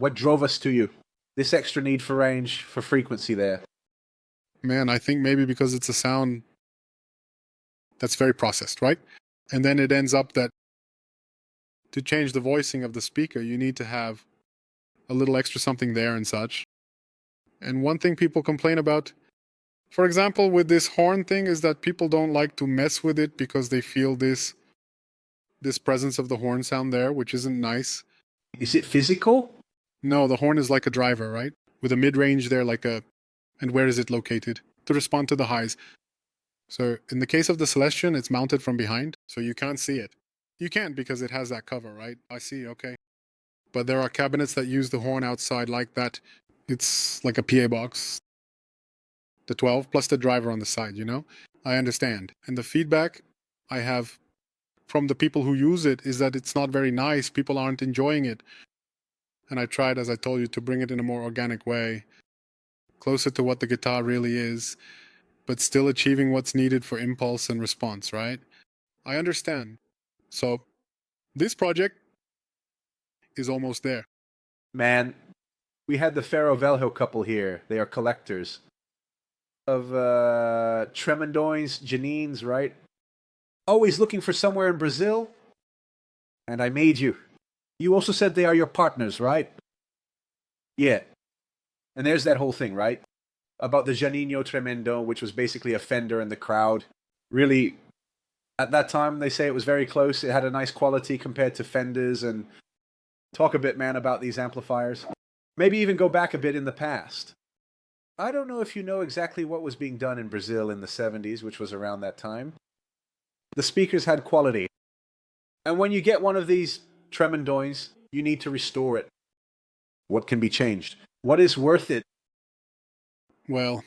What drove us to you? This extra need for range, for frequency there. Man, I think maybe because it's a sound that's very processed, right? And then it ends up that to change the voicing of the speaker, you need to have a little extra something there and such. And one thing people complain about, for example, with this horn thing, is that people don't like to mess with it because they feel this presence of the horn sound there, which isn't nice. Is it physical? No, the horn is like a driver, right? With a mid-range there, and where is it located? To respond to the highs. So in the case of the Celestion, it's mounted from behind, so you can't see it. You can't because it has that cover, right? I see, okay. But there are cabinets that use the horn outside like that. It's like a PA box. The 12 plus the driver on the side, you know? I understand. And the feedback I have from the people who use it is that it's not very nice. People aren't enjoying it. And I tried, as I told you, to bring it in a more organic way, closer to what the guitar really is, but still achieving what's needed for impulse and response, right? I understand. So this project is almost there. Man, we had the Ferro Velho couple here. They are collectors of Tremendoins, Janines, right? Always looking for somewhere in Brazil. And I made you. You also said they are your partners, right? Yeah. And there's that whole thing, right? About the Janinho Tremendo, which was basically a Fender in the crowd. Really, at that time, they say it was very close. It had a nice quality compared to Fenders. And talk a bit, man, about these amplifiers. Maybe even go back a bit in the past. I don't know if you know exactly what was being done in Brazil in the 70s, which was around that time. The speakers had quality. And when you get one of these Tremendoins, you need to restore it. What can be changed? What is worth it? Well,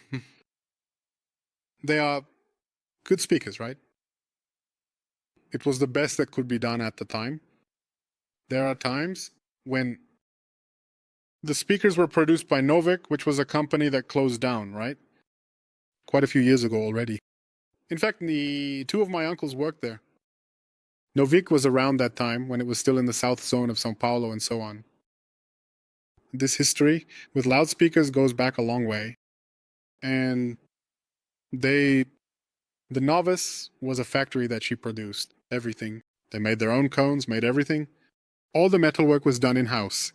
they are good speakers, right? It was the best that could be done at the time. There are times when the speakers were produced by Novik, which was a company that closed down, right? Quite a few years ago already. In fact, two of my uncles worked there. Novik was around that time when it was still in the south zone of São Paulo and so on. This history with loudspeakers goes back a long way. And the Novice was a factory that she produced everything. They made their own cones, made everything. All the metalwork was done in-house.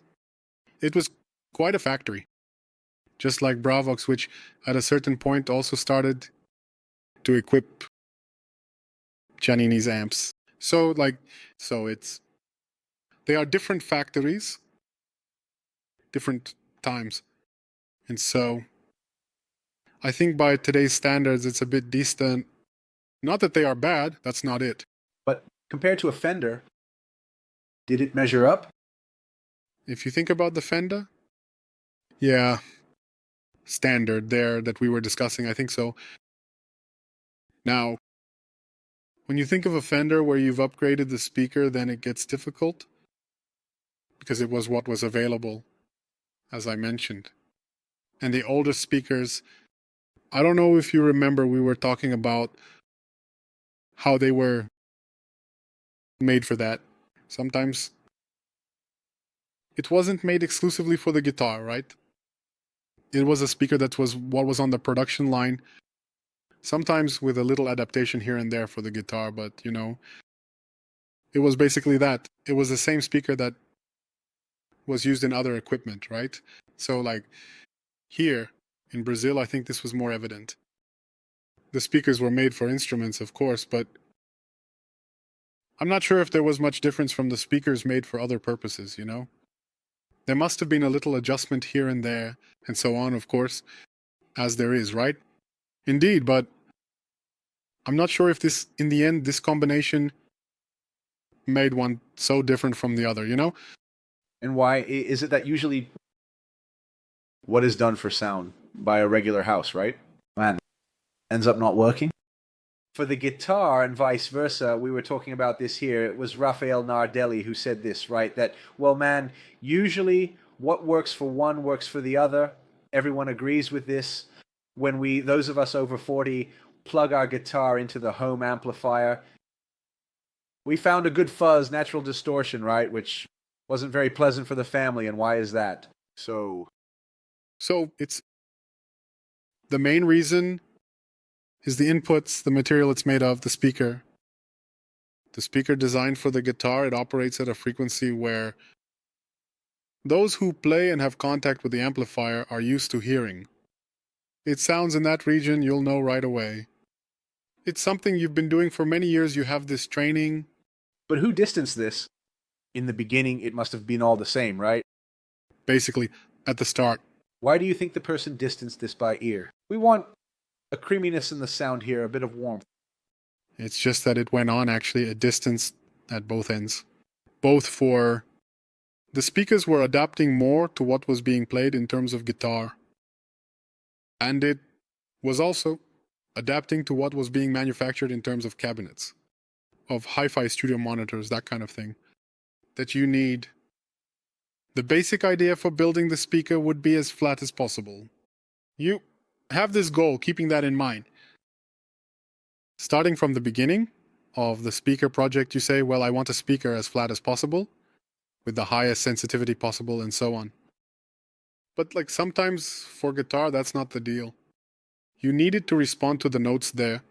It was quite a factory. Just like Bravox, which at a certain point also started to equip Giannini's amps. So they are different factories, different times. And so I think by today's standards, it's a bit distant. Not that they are bad, that's not it. But compared to a Fender, did it measure up? If you think about the Fender, yeah, standard there that we were discussing, I think so. Now, when you think of a Fender where you've upgraded the speaker, then it gets difficult because it was what was available, as I mentioned. And the older speakers, I don't know if you remember, we were talking about how they were made for that. Sometimes it wasn't made exclusively for the guitar, right? It was a speaker that was what was on the production line, sometimes with a little adaptation here and there for the guitar, but you know, it was basically that. It was the same speaker that was used in other equipment, right? So like here in Brazil, I think this was more evident. The speakers were made for instruments, of course, but I'm not sure if there was much difference from the speakers made for other purposes, you know? There must have been a little adjustment here and there, and so on, of course, as there is, right? Indeed, but I'm not sure if this, in the end, this combination made one so different from the other, you know? And why is it that usually what is done for sound by a regular house, right? Man, ends up not working? For the guitar and vice versa, we were talking about this here. It was Rafael Nardelli who said this, right? That, well, man, usually what works for one works for the other. Everyone agrees with this. When those of us over 40, plug our guitar into the home amplifier, we found a good fuzz, natural distortion, right? Which Wasn't very pleasant for the family, and why is that? So it's the main reason is the inputs, the material it's made of, the speaker. The speaker designed for the guitar, it operates at a frequency where those who play and have contact with the amplifier are used to hearing. It sounds in that region, you'll know right away. It's something you've been doing for many years, you have this training. But who distanced this? In the beginning, it must have been all the same, right? Basically, at the start. Why do you think the person distanced this by ear? We want a creaminess in the sound here, a bit of warmth. It's just that it went on actually a distance at both ends. Both for... The speakers were adapting more to what was being played in terms of guitar. And it was also adapting to what was being manufactured in terms of cabinets, of hi-fi studio monitors, that kind of thing, that you need. The basic idea for building the speaker would be as flat as possible. You have this goal, keeping that in mind. Starting from the beginning of the speaker project, you say, well, I want a speaker as flat as possible, with the highest sensitivity possible, and so on. But like sometimes for guitar, that's not the deal. You need it to respond to the notes there,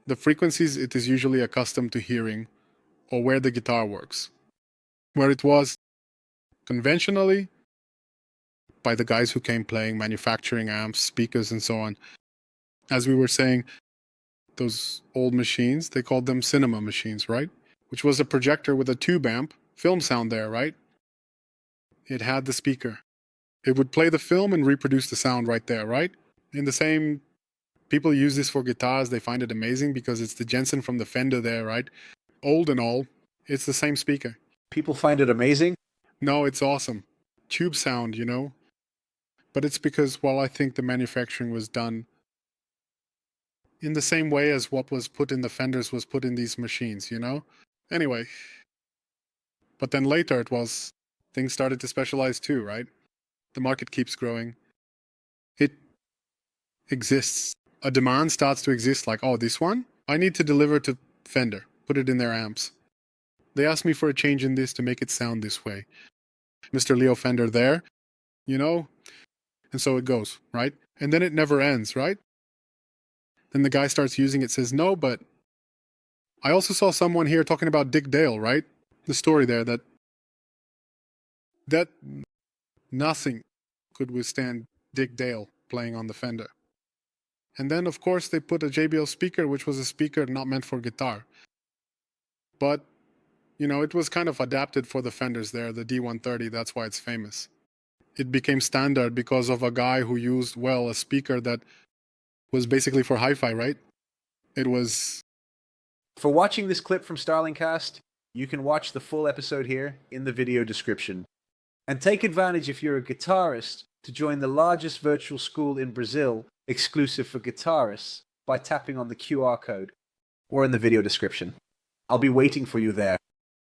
the frequencies it is usually accustomed to hearing, or where the guitar works. Where it was conventionally, by the guys who came playing, manufacturing amps, speakers, and so on. As we were saying, those old machines, they called them cinema machines, right? Which was a projector with a tube amp, film sound there, right? It had the speaker. It would play the film and reproduce the sound right there, right? In the same, people use this for guitars, they find it amazing because it's the Jensen from the Fender there, right? Old and all, it's the same speaker. People find it amazing? No, it's awesome. Tube sound, you know? But it's because, well, I think the manufacturing was done in the same way as what was put in the Fenders was put in these machines, you know? Anyway. But then later things started to specialize too, right? The market keeps growing. It exists. A demand starts to exist like, oh, this one? I need to deliver to Fender. Put it in their amps. They asked me for a change in this to make it sound this way. Mr. Leo Fender there, you know? And so it goes, right? And then it never ends, right? Then the guy starts using it, says, no, but I also saw someone here talking about Dick Dale, right? The story there that nothing could withstand Dick Dale playing on the Fender. And then, of course, they put a JBL speaker, which was a speaker not meant for guitar. But, you know, it was kind of adapted for the Fenders there, the D130, that's why it's famous. It became standard because of a guy who used, well, a speaker that was basically for hi-fi, right? It was... For watching this clip from Starling Cast, you can watch the full episode here in the video description. And take advantage, if you're a guitarist, to join the largest virtual school in Brazil exclusive for guitarists by tapping on the QR code or in the video description. I'll be waiting for you there.